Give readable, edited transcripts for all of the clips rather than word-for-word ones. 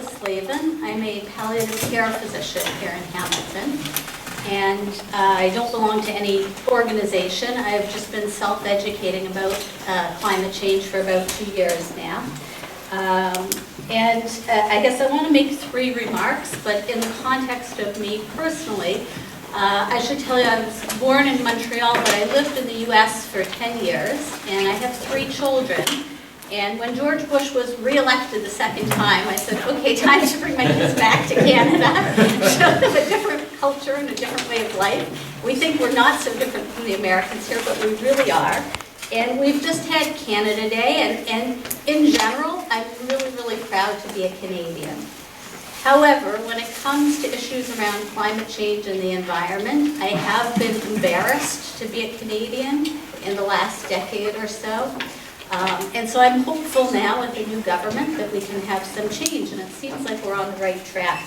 Marissa Slaven. I'm a palliative care physician here in Hamilton, and I don't belong to any organization. I've just been self-educating about climate change for about 2 years now. I guess I want to make 3 remarks, but in the context of me personally, I should tell you I was born in Montreal, but I lived in the US for 10 years, and I have 3 children. And when George Bush was re-elected the second time, I said, okay, time to bring my kids back to Canada, show them a different culture and a different way of life. We think we're not so different from the Americans here, but we really are. And we've just had Canada Day, and in general, I'm really, really proud to be a Canadian. However, when it comes to issues around climate change and the environment, I have been embarrassed to be a Canadian in the last decade or so. And so I'm hopeful now with the new government that we can have some change, and it seems like we're on the right track.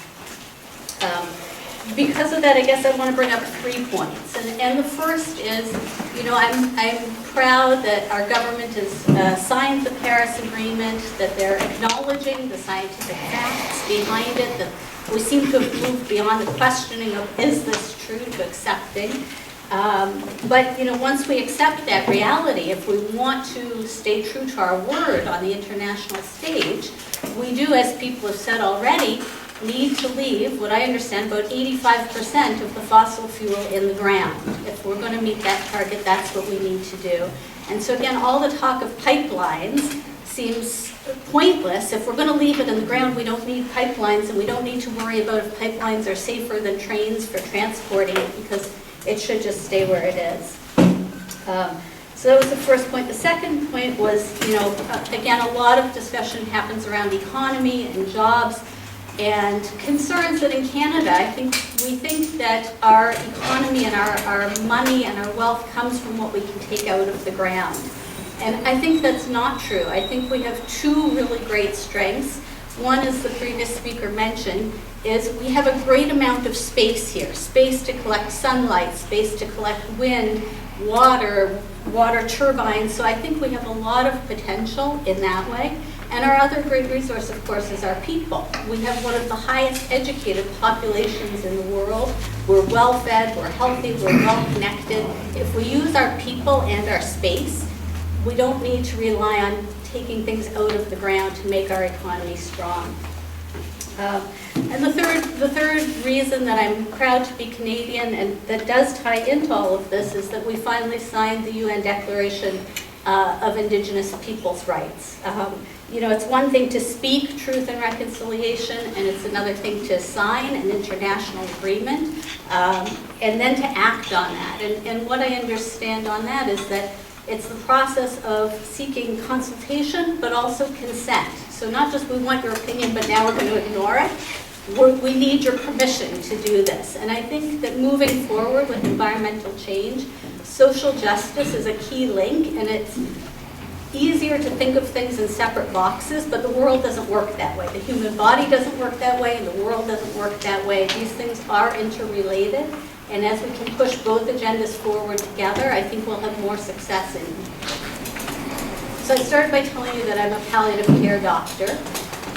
Because of that, I guess I want to bring up 3 points. And the first is, you know, I'm proud that our government has signed the Paris Agreement, that they're acknowledging the scientific facts behind it, that we seem to have moved beyond the questioning of is this true to accepting. But, you know, once we accept that reality, if we want to stay true to our word on the international stage, we do, as people have said already, need to leave what I understand about 85% of the fossil fuel in the ground. If we're going to meet that target, that's what we need to do. And so again, all the talk of pipelines seems pointless. If we're going to leave it in the ground, we don't need pipelines, and we don't need to worry about if pipelines are safer than trains for transporting it, because it should just stay where it is. So that was the first point. The second point was, you know, again, a lot of discussion happens around economy and jobs and concerns that in Canada, we think that our economy and our money and our wealth comes from what we can take out of the ground. And I think that's not true. I think we have 2 really great strengths. One, as the previous speaker mentioned, is we have a great amount of space here. Space to collect sunlight, space to collect wind, water turbines. So I think we have a lot of potential in that way. And our other great resource, of course, is our people. We have one of the highest educated populations in the world. We're well-fed, we're healthy, we're well-connected. If we use our people and our space, we don't need to rely on taking things out of the ground to make our economy strong. And the third reason that I'm proud to be Canadian, and that does tie into all of this, is that we finally signed the UN Declaration of Indigenous Peoples' Rights. You know, it's one thing to speak truth and reconciliation, and it's another thing to sign an international agreement, and then to act on that. And what I understand on that is that it's the process of seeking consultation, but also consent. So not just we want your opinion, but now we're going to ignore it. We need your permission to do this. And I think that moving forward with environmental change, social justice is a key link, and it's easier to think of things in separate boxes, but the world doesn't work that way. The human body doesn't work that way, and the world doesn't work that way. These things are interrelated, and as we can push both agendas forward together, I think we'll have more success in. So I started by telling you that I'm a palliative care doctor,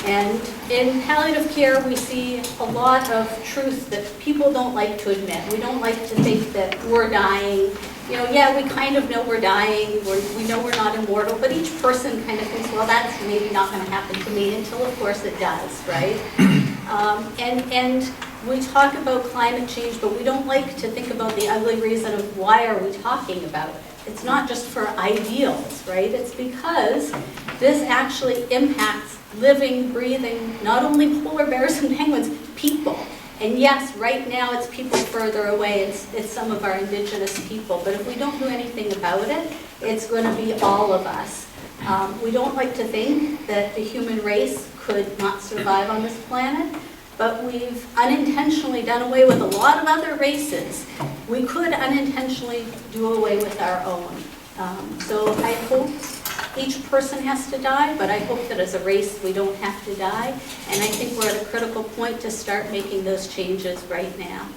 and in palliative care we see a lot of truth that people don't like to admit. We don't like to think that we're dying. You know, yeah, we kind of know we're dying, we know we're not immortal, but each person kind of thinks, well, that's maybe not going to happen to me, until of course it does, right? And we talk about climate change, but we don't like to think about the ugly reason of why are we talking about it. It's not just for ideals, right? It's because this actually impacts living, breathing, not only polar bears and penguins, people. And yes, right now it's people further away, it's some of our indigenous people, but if we don't do anything about it, it's going to be all of us. We don't like to think that the human race could not survive on this planet, but we've unintentionally done away with a lot of other races. We could unintentionally do away with our own. So I hope each person has to die, but I hope that as a race we don't have to die. And I think we're at a critical point to start making those changes right now.